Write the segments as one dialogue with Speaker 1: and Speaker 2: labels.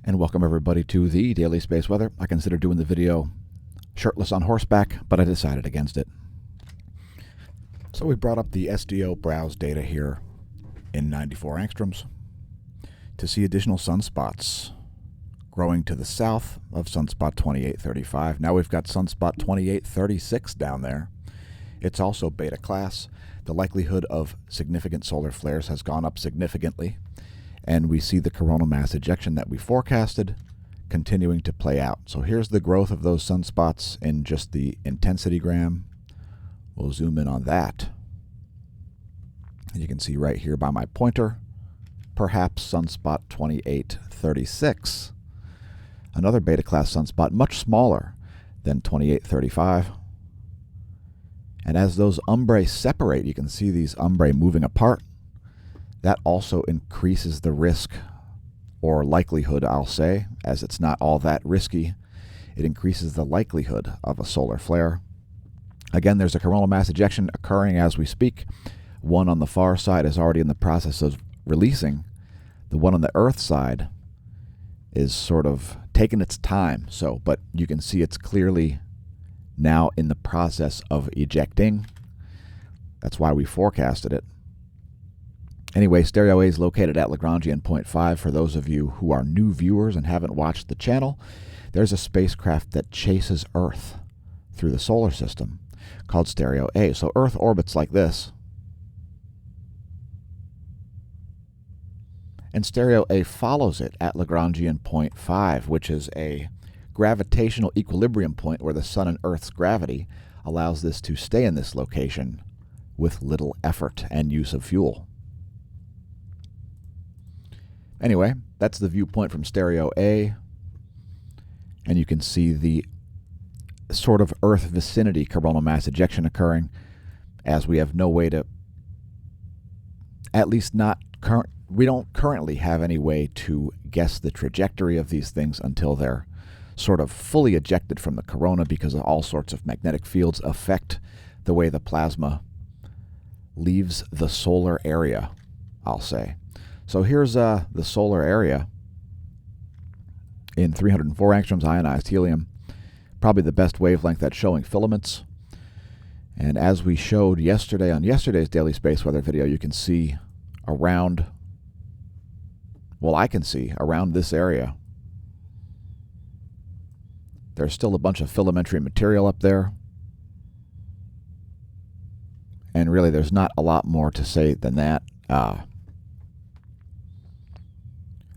Speaker 1: And welcome everybody to the Daily Space Weather. I considered doing the video shirtless on horseback, but I decided against it. So we brought up the SDO browse data here in 94 angstroms to see additional sunspots growing to the south of sunspot 2835. Now we've got sunspot 2836 down there. It's also beta class. The likelihood of significant solar flares has gone up significantly, and we see the coronal mass ejection that we forecasted continuing to play out. So here's the growth of those sunspots in just the intensity gram. We'll zoom in on that. And you can see right here by my pointer, perhaps sunspot 2836. Another beta class sunspot, much smaller than 2835. And as those umbrae separate, you can see these umbrae moving apart. That also increases the risk, or likelihood, I'll say, as it's not all that risky. It increases the likelihood of a solar flare. Again, there's a coronal mass ejection occurring as we speak. One on the far side is already in the process of releasing. The one on the Earth side is sort of taking its time. But you can see it's clearly now in the process of ejecting. That's why we forecasted it. Anyway, stereo A is located at Lagrangian point 5. For those of you who are new viewers and haven't watched the channel, there's a spacecraft that chases Earth through the solar system called stereo A. So Earth orbits like this. And stereo A follows it at Lagrangian point 5, which is a gravitational equilibrium point where the sun and Earth's gravity allows this to stay in this location with little effort and use of fuel. Anyway, that's the viewpoint from stereo A, and you can see the sort of Earth vicinity coronal mass ejection occurring, as we have no way to, at least not current, we don't currently have any way to guess the trajectory of these things until they're sort of fully ejected from the corona, because of all sorts of magnetic fields affect the way the plasma leaves the solar area, I'll say. So here's the solar area in 304 angstroms ionized helium, probably the best wavelength at showing filaments. And as we showed yesterday on yesterday's Daily Space Weather video, you can see around, well, I can see around this area, there's still a bunch of filamentary material up there. And really, there's not a lot more to say than that.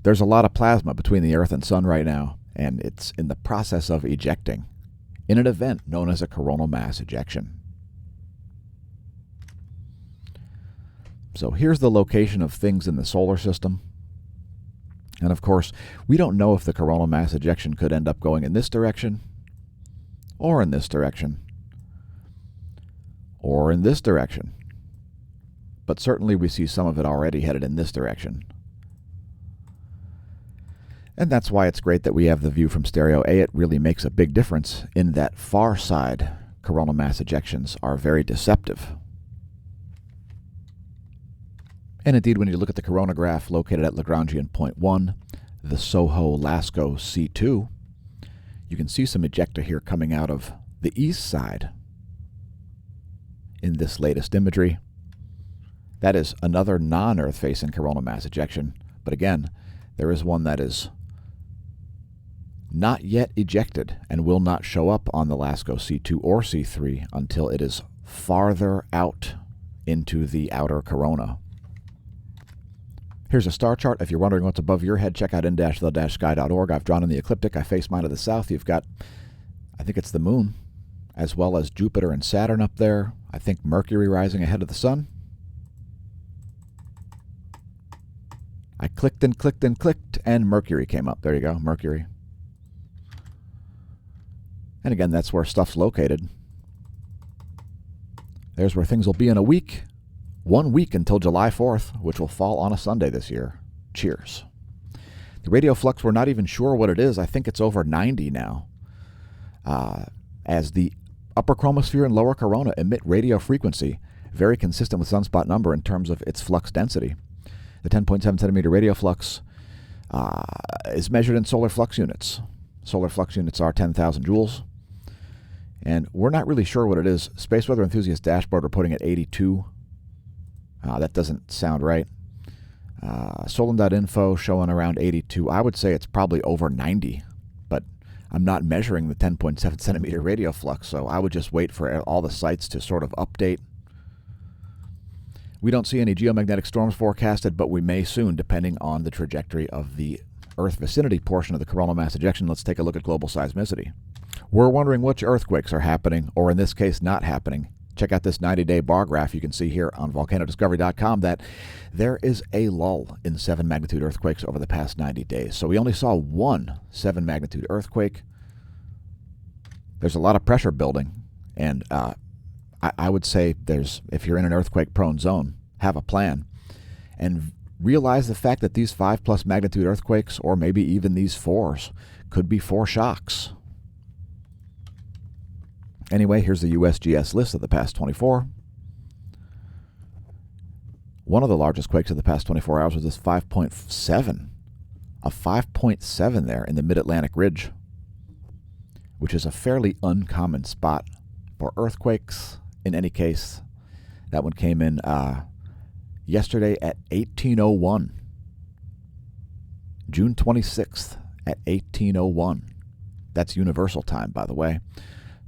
Speaker 1: There's a lot of plasma between the Earth and Sun right now, and it's in the process of ejecting in an event known as a coronal mass ejection. So here's the location of things in the solar system. And of course, we don't know if the coronal mass ejection could end up going in this direction, or in this direction, or in this direction. But certainly we see some of it already headed in this direction. And that's why it's great that we have the view from stereo A. It really makes a big difference in that far side coronal mass ejections are very deceptive. And indeed, when you look at the coronagraph located at Lagrangian point 1, the SOHO-LASCO C2, you can see some ejecta here coming out of the east side in this latest imagery. That is another non-Earth facing coronal mass ejection. But again, there is one that is not yet ejected and will not show up on the LASCO C2 or C3 until it is farther out into the outer corona. Here's a star chart. If you're wondering what's above your head, check out in-the-sky.org. I've drawn in the ecliptic. I face mine to the south. You've got, I think it's the moon, as well as Jupiter and Saturn up there. I think Mercury rising ahead of the sun. I clicked and clicked and clicked, and Mercury came up. There you go, Mercury. And again, that's where stuff's located. There's where things will be in a week. 1 week until July 4th, which will fall on a Sunday this year. Cheers. The radio flux, we're not even sure what it is. I think it's over 90 now. As the upper chromosphere and lower corona emit radio frequency, very consistent with sunspot number in terms of its flux density. The 10.7 centimeter radio flux is measured in solar flux units. Solar flux units are 10,000 joules. And we're not really sure what it is. Space Weather Enthusiast dashboard are putting it 82. That doesn't sound right. Solon.info showing around 82. I would say it's probably over 90, but I'm not measuring the 10.7 centimeter radio flux, so I would just wait for all the sites to sort of update. We don't see any geomagnetic storms forecasted, but we may soon, depending on the trajectory of the Earth vicinity portion of the coronal mass ejection. Let's take a look at global seismicity. We're wondering which earthquakes are happening, or in this case, not happening. Check out this 90-day bar graph. You can see here on volcanodiscovery.com that there is a lull in 7 magnitude earthquakes over the past 90 days. So we only saw one 7 magnitude earthquake. There's a lot of pressure building, and I would say if you're in an earthquake-prone zone, have a plan, and realize the fact that these 5+ magnitude earthquakes, or maybe even these 4s, could be foreshocks. Anyway, here's the USGS list of the past 24. One of the largest quakes of the past 24 hours was this 5.7. A 5.7 there in the Mid-Atlantic Ridge, which is a fairly uncommon spot for earthquakes. In any case, that one came in yesterday at 1801. June 26th at 1801. That's universal time, by the way.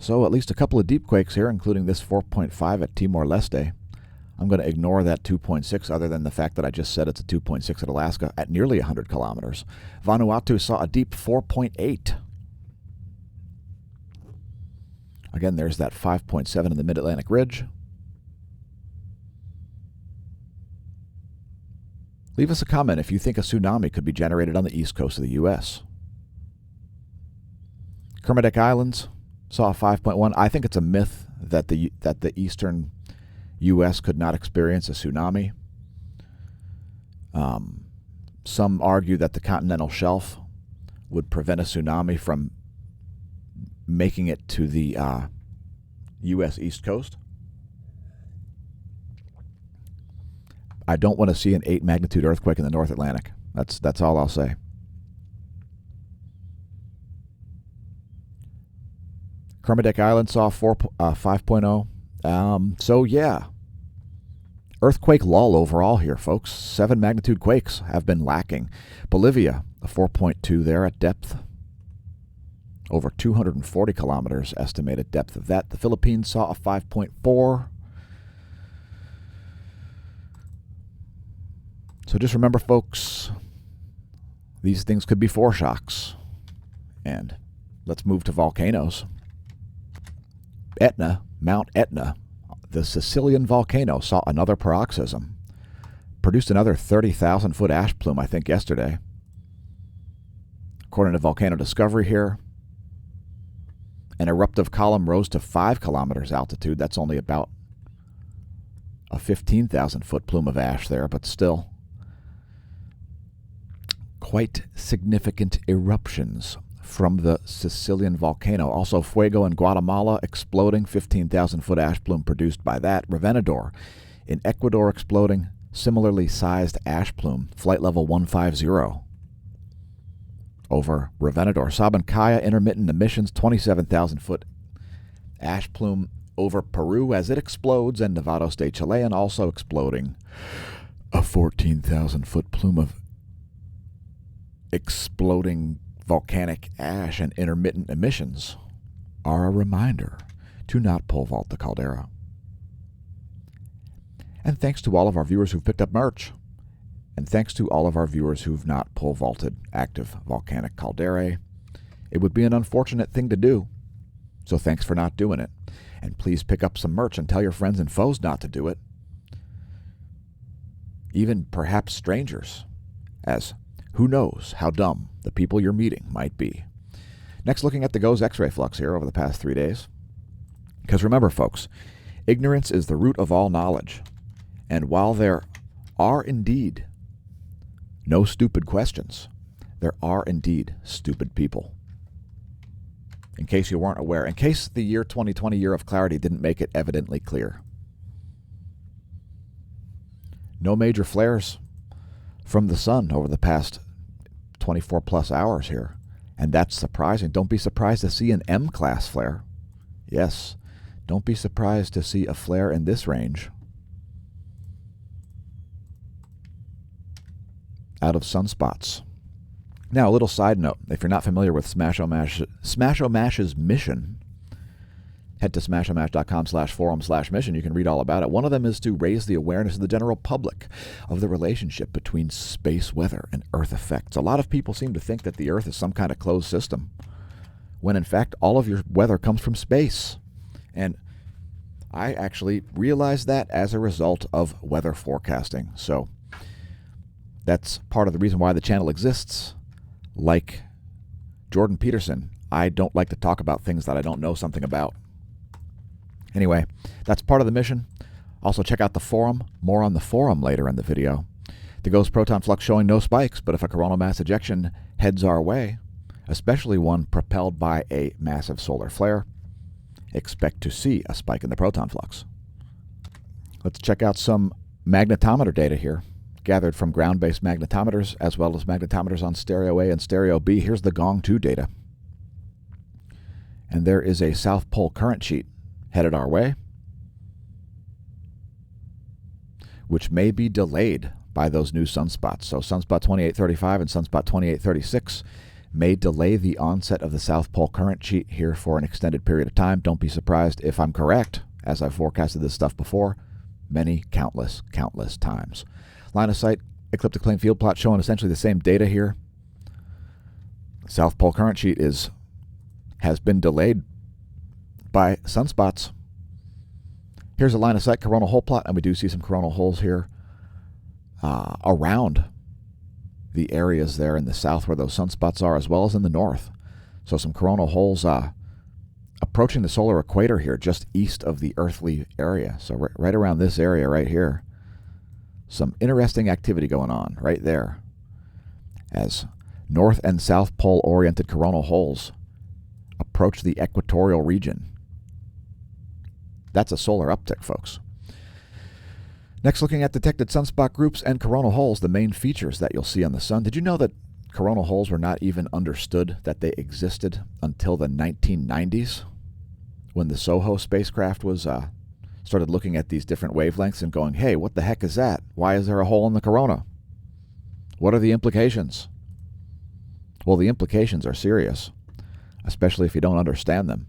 Speaker 1: So at least a couple of deep quakes here, including this 4.5 at Timor-Leste. I'm going to ignore that 2.6 other than the fact that I just said it's a 2.6 at Alaska at nearly 100 kilometers. Vanuatu saw a deep 4.8. Again, there's that 5.7 in the Mid-Atlantic Ridge. Leave us a comment if you think a tsunami could be generated on the east coast of the U.S. Kermadec Islands saw a 5.1. I think it's a myth that the eastern U.S. could not experience a tsunami. Some argue that the continental shelf would prevent a tsunami from making it to the U.S. East Coast. I don't want to see an 8 magnitude earthquake in the North Atlantic. That's all I'll say. Kermadec Island saw 5.0. So yeah, earthquake lull overall here, folks. 7 magnitude quakes have been lacking. Bolivia, a 4.2 there at depth. Over 240 kilometers estimated depth of that. The Philippines saw a 5.4. So just remember, folks, these things could be foreshocks. And let's move to volcanoes. Etna, Mount Etna, the Sicilian volcano, saw another paroxysm. Produced another 30,000-foot ash plume, I think, yesterday. According to Volcano Discovery here, an eruptive column rose to 5 kilometers altitude. That's only about a 15,000-foot plume of ash there, but still quite significant eruptions from the Sicilian volcano. Also, Fuego in Guatemala exploding, 15,000-foot ash plume produced by that. Revenador in Ecuador exploding, similarly sized ash plume, flight level 150 over Revenador. Sabancaya intermittent emissions, 27,000-foot ash plume over Peru as it explodes, and Nevado State Chilean also exploding. A 14,000-foot plume of exploding volcanic ash and intermittent emissions are a reminder to not pole vault the caldera. And thanks to all of our viewers who've picked up merch. And thanks to all of our viewers who've not pole vaulted active volcanic calderae. It would be an unfortunate thing to do, so thanks for not doing it. And please pick up some merch and tell your friends and foes not to do it. Even perhaps strangers, as who knows how dumb the people you're meeting might be. Next, looking at the GOES X-ray flux here over the past 3 days. Because remember, folks, ignorance is the root of all knowledge. And while there are indeed no stupid questions, there are indeed stupid people. In case you weren't aware, in case the year 2020, year of clarity, didn't make it evidently clear. No major flares from the sun over the past 24 plus hours here. And that's surprising. Don't be surprised to see an M-class flare. Yes, don't be surprised to see a flare in this range out of Sunspots. Now, a little side note. If you're not familiar with smAsho Mash's mission, head to smashomash.com/forum/mission. You can read all about it. One of them is to raise the awareness of the general public of the relationship between space weather and Earth effects. A lot of people seem to think that the Earth is some kind of closed system, when in fact all of your weather comes from space. And I actually realized that as a result of weather forecasting. So that's part of the reason why the channel exists. Like Jordan Peterson, I don't like to talk about things that I don't know something about. Anyway, that's part of the mission. Also check out the forum. More on the forum later in the video. The ghost proton flux showing no spikes, but if a coronal mass ejection heads our way, especially one propelled by a massive solar flare, expect to see a spike in the proton flux. Let's check out some magnetometer data here, gathered from ground-based magnetometers as well as magnetometers on stereo A and stereo B. Here's the Gong 2 data. And there is a South Pole current sheet headed our way, which may be delayed by those new sunspots. So Sunspot 2835 and Sunspot 2836 may delay the onset of the South Pole current sheet here for an extended period of time. Don't be surprised if I'm correct, as I've forecasted this stuff before, many, countless times. Line of sight, ecliptic plane field plot showing essentially the same data here. South Pole current sheet has been delayed by sunspots. Here's a line of sight coronal hole plot, and we do see some coronal holes here around the areas there in the south where those sunspots are, as well as in the north. So some coronal holes approaching the solar equator here, just east of the earthly area. So right around this area right here. Some interesting activity going on right there as north and south pole oriented coronal holes approach the equatorial region. That's a solar uptick, folks. Next, looking at detected sunspot groups and coronal holes, the main features that you'll see on the sun. Did you know that coronal holes were not even understood that they existed until the 1990s, when the SOHO spacecraft was started looking at these different wavelengths and going, hey, what the heck is that? Why is there a hole in the corona? What are the implications? Well, the implications are serious, especially if you don't understand them.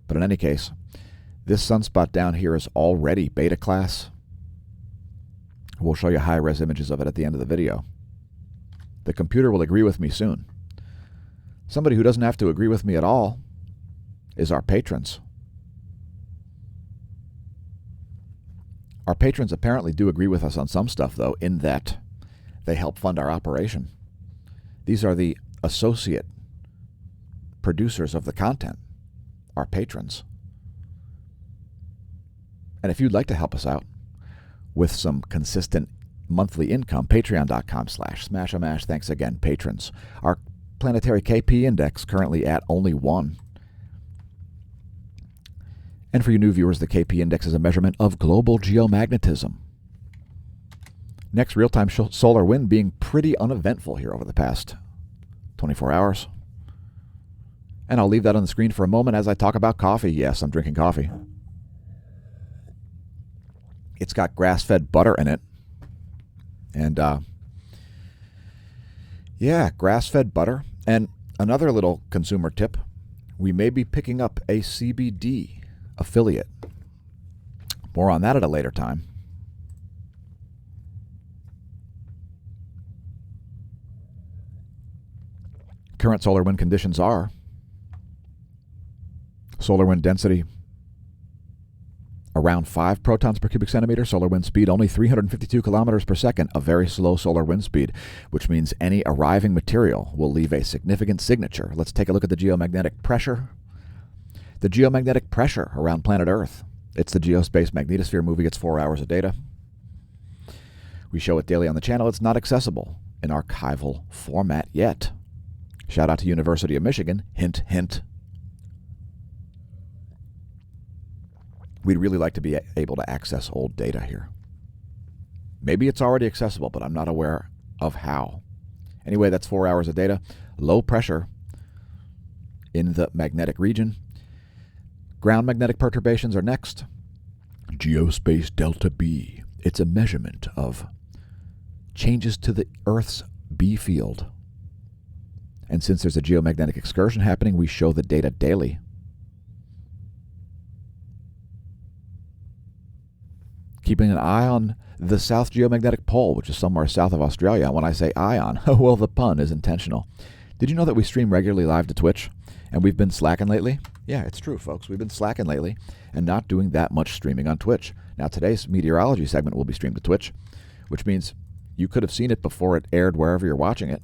Speaker 1: But in any case, this sunspot down here is already beta class. We'll show you high-res images of it at the end of the video. The computer will agree with me soon. Somebody who doesn't have to agree with me at all is our patrons. Our patrons apparently do agree with us on some stuff, though, in that they help fund our operation. These are the associate producers of the content, our patrons. And if you'd like to help us out with some consistent monthly income, patreon.com/smAshomash. Thanks again, patrons. Our planetary KP index currently at only 1. And for you new viewers, the KP index is a measurement of global geomagnetism. Next, real-time solar wind being pretty uneventful here over the past 24 hours. And I'll leave that on the screen for a moment as I talk about coffee. Yes, I'm drinking coffee. It's got grass-fed butter in it. And, yeah, grass-fed butter. And another little consumer tip, we may be picking up a CBD affiliate. More on that at a later time. Current solar wind conditions are solar wind density around 5 protons per cubic centimeter, solar wind speed only 352 kilometers per second, a very slow solar wind speed, which means any arriving material will leave a significant signature. Let's take a look at the geomagnetic pressure. The geomagnetic pressure around planet Earth. It's the Geospace Magnetosphere movie. Gets 4 hours of data. We show it daily on the channel. It's not accessible in archival format yet. Shout out to University of Michigan. Hint, hint. We'd really like to be able to access old data here. Maybe it's already accessible, but I'm not aware of how. Anyway, that's 4 hours of data. Low pressure in the magnetic region. Ground magnetic perturbations are next. Geospace delta B. It's a measurement of changes to the Earth's B field. And since there's a geomagnetic excursion happening, we show the data daily. Keeping an eye on the South Geomagnetic Pole, which is somewhere south of Australia. When I say eye on, well, the pun is intentional. Did you know that we stream regularly live to Twitch? And we've been slacking lately? Yeah, it's true, folks. We've been slacking lately and not doing that much streaming on Twitch. Now, today's meteorology segment will be streamed to Twitch, which means you could have seen it before it aired wherever you're watching it.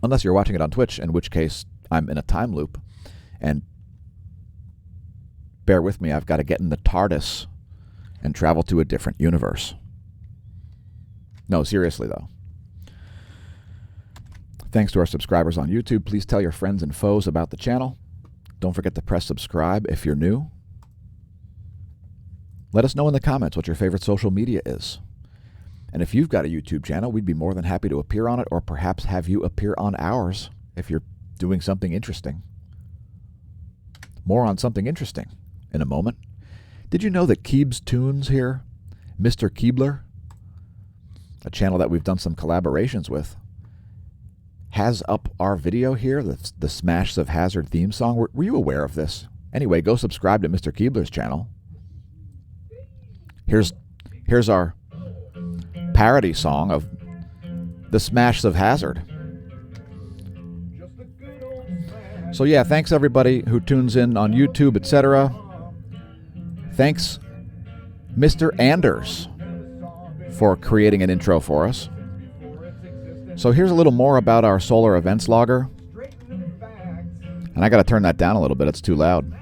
Speaker 1: Unless you're watching it on Twitch, in which case I'm in a time loop. And bear with me, I've got to get in the TARDIS and travel to a different universe. No, seriously, though. Thanks to our subscribers on YouTube. Please tell your friends and foes about the channel. Don't forget to press subscribe if you're new. Let us know in the comments what your favorite social media is. And if you've got a YouTube channel, we'd be more than happy to appear on it, or perhaps have you appear on ours if you're doing something interesting. More on something interesting in a moment. Did you know that Keeb's Tunes here, Mr. Keebler, a channel that we've done some collaborations with, has up our video here, the Smash of Hazard theme song? Were you aware of this? Anyway, go subscribe to Mr. Keebler's channel. Here's our parody song of the Smash of Hazard. So yeah, thanks everybody who tunes in on YouTube, etc. Thanks, Mr. Anders, for creating an intro for us. So here's a little more about our solar events logger. And I got to turn that down a little bit. It's too loud.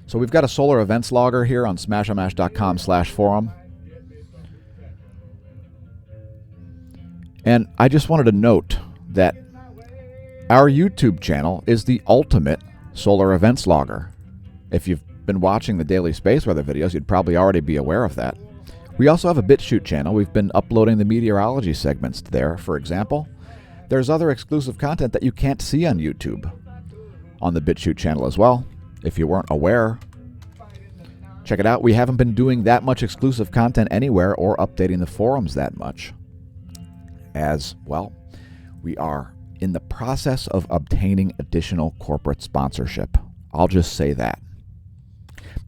Speaker 1: So we've got a solar events logger here on smashomash.com/forum. And I just wanted to note that our YouTube channel is the ultimate solar events logger. If you've been watching the daily space weather videos, you'd probably already be aware of that. We also have a BitChute channel. We've been uploading the meteorology segments there, for example. There's other exclusive content that you can't see on YouTube on the BitChute channel as well, if you weren't aware. Check it out. We haven't been doing that much exclusive content anywhere or updating the forums that much, as, well, we are in the process of obtaining additional corporate sponsorship. I'll just say that.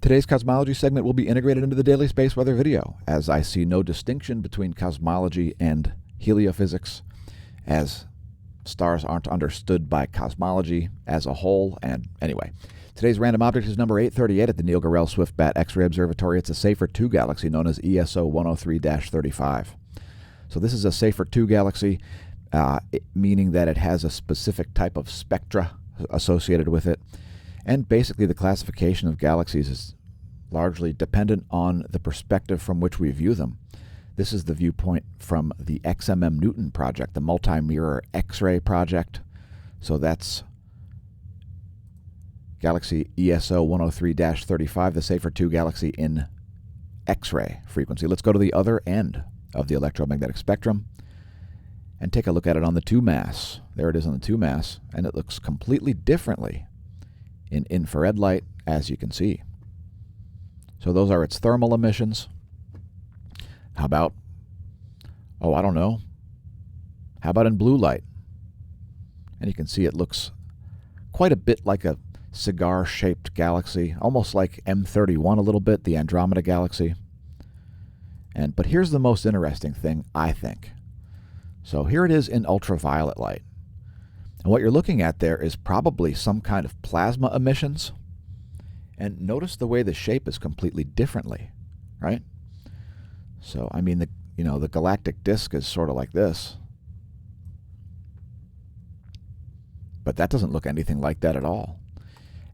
Speaker 1: Today's cosmology segment will be integrated into the daily space weather video, as I see no distinction between cosmology and heliophysics, as stars aren't understood by cosmology as a whole. And anyway, today's random object is number 838 at the Neil Gorell Swift-Bat X-ray Observatory. It's a Safer 2 galaxy known as ESO 103-35. So this is a Safer 2 galaxy, meaning that it has a specific type of spectra associated with it. And basically the classification of galaxies is largely dependent on the perspective from which we view them. This is the viewpoint from the XMM Newton project, the multi-mirror X-ray project. So that's galaxy ESO 103-35, the Safer 2 galaxy in X-ray frequency. Let's go to the other end of the electromagnetic spectrum and take a look at it on the 2MASS. There it is on the 2MASS, and it looks completely differently in infrared light, as you can see. So those are its thermal emissions. How about, oh, I don't know. How about in blue light? And you can see it looks quite a bit like a cigar-shaped galaxy, almost like M31 a little bit, the Andromeda galaxy. But here's the most interesting thing, I think. So here it is in ultraviolet light. And what you're looking at there is probably some kind of plasma emissions. And notice the way the shape is completely differently, right? So, I mean, the galactic disk is sort of like this. But that doesn't look anything like that at all.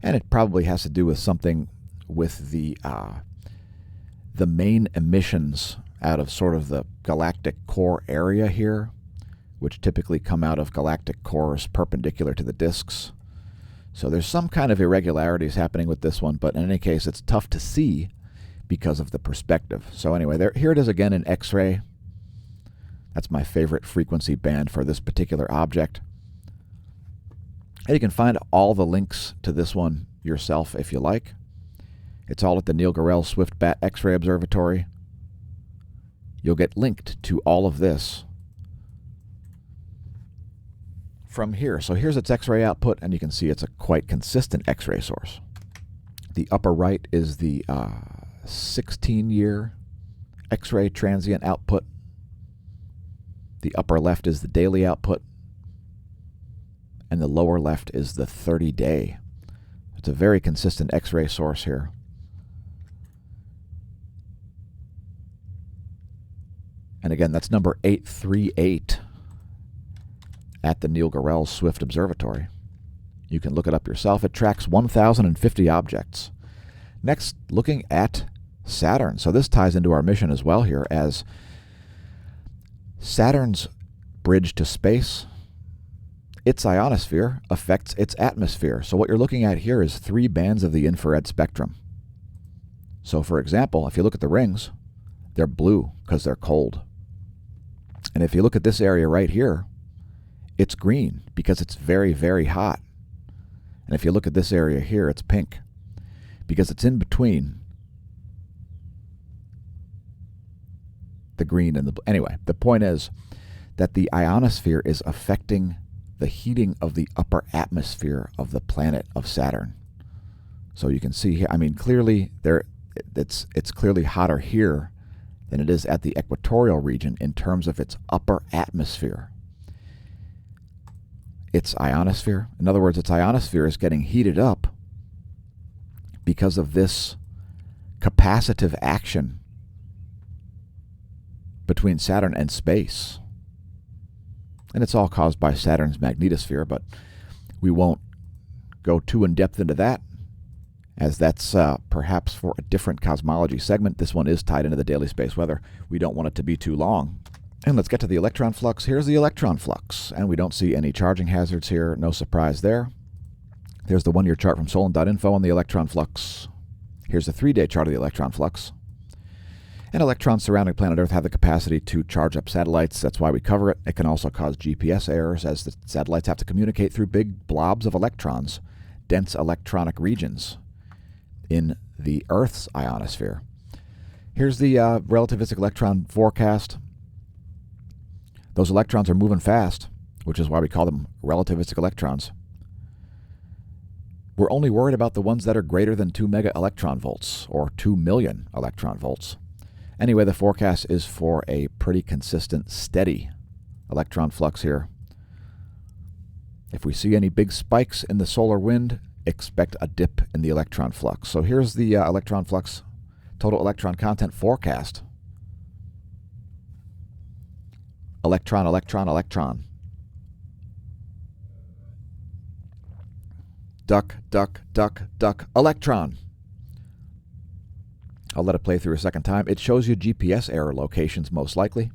Speaker 1: And it probably has to do with something with the main emissions out of sort of the galactic core area here, which typically come out of galactic cores perpendicular to the disks. So there's some kind of irregularities happening with this one, but in any case, it's tough to see because of the perspective. So anyway, here it is again in X-ray. That's my favorite frequency band for this particular object. And you can find all the links to this one yourself if you like. It's all at the Neil Gorell Swift Bat X-ray Observatory. You'll get linked to all of this from here. So here's its X-ray output, and you can see it's a quite consistent X-ray source. The upper right is the 16-year X-ray transient output. The upper left is the daily output. And the lower left is the 30-day. It's a very consistent X-ray source here. And again, that's number 838 at the Neil Gorell Swift Observatory. You can look it up yourself. It tracks 1,050 objects. Next, looking at Saturn. So this ties into our mission as well here, as Saturn's bridge to space, its ionosphere affects its atmosphere. So what you're looking at here is 3 bands of the infrared spectrum. So for example, if you look at the rings, they're blue because they're cold. And if you look at this area right here, it's green because it's very, very hot. And if you look at this area here, it's pink because it's in between the green and the blue. Anyway, the point is that the ionosphere is affecting the heating of the upper atmosphere of the planet of Saturn. So you can see here, I mean, clearly it's clearly hotter here than it is at the equatorial region in terms of its upper atmosphere. Its ionosphere, in other words, its ionosphere is getting heated up because of this capacitive action between Saturn and space. And it's all caused by Saturn's magnetosphere, but we won't go too in depth into that, as that's perhaps for a different cosmology segment. This one is tied into the daily space weather. We don't want it to be too long. And let's get to the electron flux. Here's the electron flux, and we don't see any charging hazards here. No surprise there. There's the 1-year chart from Solon.info on the electron flux. Here's the 3-day chart of the electron flux. And electrons surrounding planet Earth have the capacity to charge up satellites. That's why we cover it. It can also cause GPS errors, as the satellites have to communicate through big blobs of electrons, dense electronic regions in the Earth's ionosphere. Here's the relativistic electron forecast. Those electrons are moving fast, which is why we call them relativistic electrons. We're only worried about the ones that are greater than 2 mega electron volts, or 2 million electron volts. Anyway, the forecast is for a pretty consistent, steady electron flux here. If we see any big spikes in the solar wind, expect a dip in the electron flux. So here's the electron flux total electron content forecast. Electron, electron, electron. Duck, duck, duck, duck, electron. I'll let it play through a second time. It shows you GPS error locations most likely.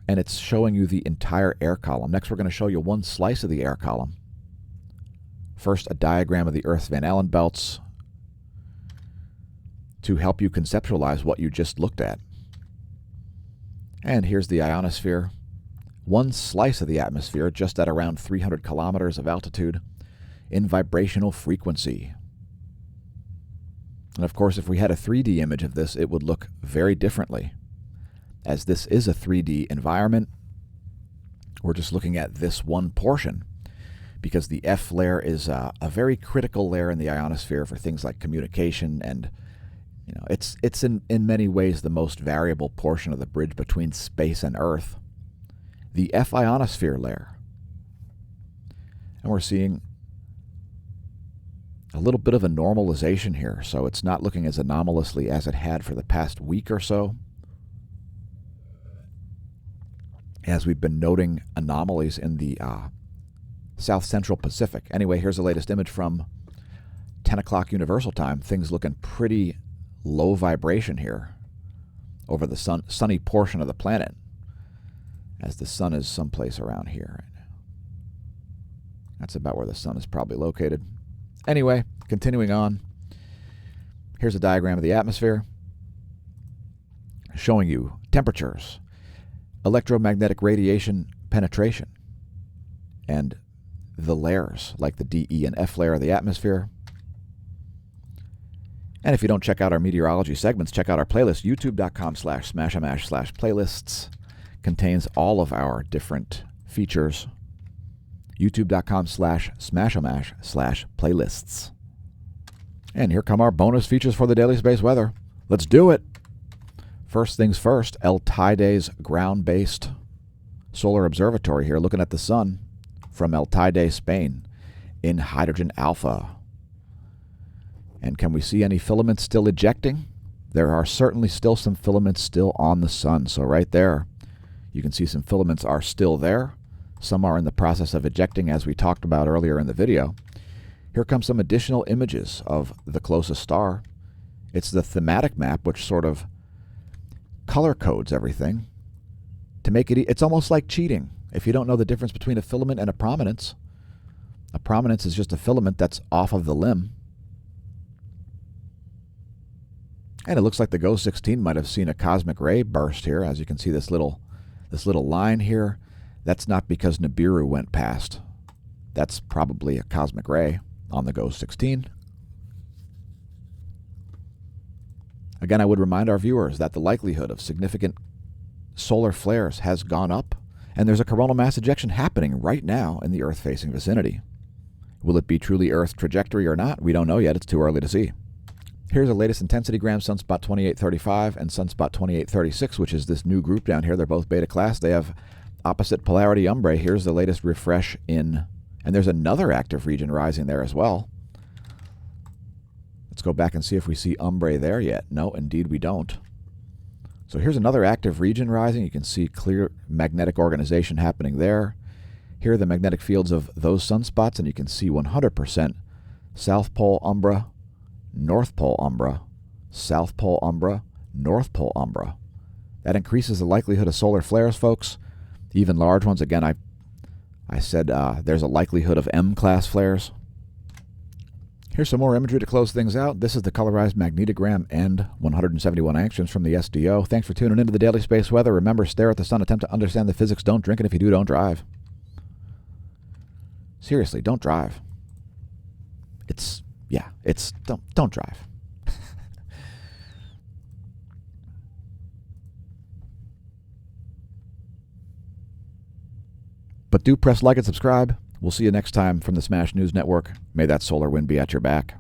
Speaker 1: And it's showing you the entire air column. Next, we're going to show you one slice of the air column. First, a diagram of the Earth's Van Allen belts to help you conceptualize what you just looked at. And here's the ionosphere. One slice of the atmosphere, just at around 300 kilometers of altitude, in vibrational frequency. And of course, if we had a 3D image of this, it would look very differently. As this is a 3D environment, we're just looking at this one portion, because the F layer is a very critical layer in the ionosphere for things like communication, and it's in many ways the most variable portion of the bridge between space and Earth. The F ionosphere layer. And we're seeing a little bit of a normalization here, so it's not looking as anomalously as it had for the past week or so, as we've been noting anomalies in the South Central Pacific. Anyway, here's the latest image from 10 o'clock Universal Time. Things looking pretty low vibration here over the sunny portion of the planet, as the sun is someplace around here right now. That's about where the sun is probably located. Anyway, continuing on. Here's a diagram of the atmosphere. showing you temperatures, electromagnetic radiation penetration, and the layers like the D, E, and F layer of the atmosphere. And if you don't check out our meteorology segments, check out our playlist. YouTube.com/smashamash/playlists contains all of our different features. YouTube.com/smashamash/playlists. And here come our bonus features for the daily space weather. Let's do it. First things first, El Teide's ground-based solar observatory here, looking at the sun from El Teide, Spain, in hydrogen alpha. And can we see any filaments still ejecting? There are certainly still some filaments still on the sun. So right there, you can see some filaments are still there. Some are in the process of ejecting, as we talked about earlier in the video. Here come some additional images of the closest star. It's the thematic map, which sort of color codes everything to make it, it's almost like cheating. If you don't know the difference between a filament and a prominence is just a filament that's off of the limb. And it looks like the GOES 16 might have seen a cosmic ray burst here. As you can see, this little line here, that's not because Nibiru went past. That's probably a cosmic ray on the GOES 16. Again, I would remind our viewers that the likelihood of significant solar flares has gone up, and there's a coronal mass ejection happening right now in the Earth-facing vicinity. Will it be truly Earth trajectory or not? We don't know yet. It's too early to see. Here's the latest intensitygram, Sunspot 2835 and Sunspot 2836, which is this new group down here. They're both beta class. They have opposite polarity umbrae. Here's the latest refresh in, and there's another active region rising there as well. Let's go back and see if we see umbrae there yet. No, indeed we don't. So here's another active region rising. You can see clear magnetic organization happening there. Here are the magnetic fields of those sunspots, and you can see 100% South Pole umbra, North Pole umbra, South Pole umbra, North Pole umbra. That increases the likelihood of solar flares, folks. Even large ones. Again, I said there's a likelihood of M-class flares. Here's some more imagery to close things out. This is the colorized magnetogram and 171 angstroms from the SDO. Thanks for tuning into the Daily Space Weather. Remember, stare at the sun, attempt to understand the physics, don't drink, and if you do, don't drive. Seriously, don't drive. Don't drive. But do press like and subscribe. We'll see you next time from the Smash News Network. May that solar wind be at your back.